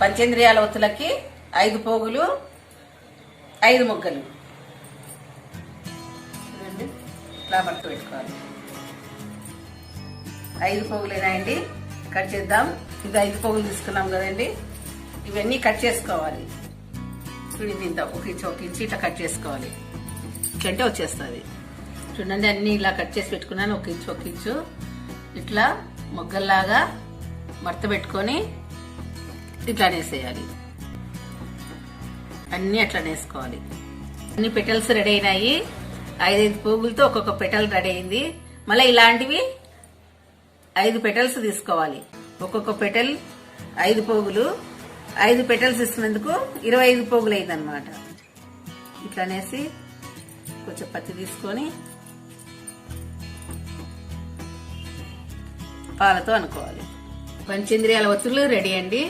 పంచేంద్రియాల ఒత్తులకి 5 పోగులు 5 ముగ్గలు ఇట్లా పట్టు పెట్టుకోవాలి. 5 పోగులేనాయండి, కట్ చేద్దాం. ఇది 5 పోగులు తీసుకున్నాం కదండి, ఇవన్నీ కట్ చేసుకోవాలి. చూడండి ఇంత ఒక ఇంచు ఇట్లా కట్ చేసుకోవాలి. ఇట్లంటే వచ్చేస్తుంది. చూడండి అన్ని ఇలా కట్ చేసి పెట్టుకున్నాను. ఒక ఇంచు ఇట్లా మొగ్గల్లాగా మడత పెట్టుకొని ఇట్లా నేసేయాలి. అన్ని అట్లా నేసుకోవాలి. అన్ని పెటల్స్ రెడీ అయినాయి. 5 పోగులతో ఒక్కొక్క పెటల్ రెడీ అయింది. మళ్ళీ ఇలాంటివి 5 పెటల్స్ తీసుకోవాలి. ఒక్కొక్క పెటల్ 5 పోగులు. 5 పెటల్స్ ఇస్తున్నందుకు 25 పోగులు అయిందనమాట. ఇట్లా అనేసి కొంచెం పత్తి తీసుకొని పాలతో అనుకోవాలి. పంచేంద్రియాల ఒత్తులు రెడీ అండి.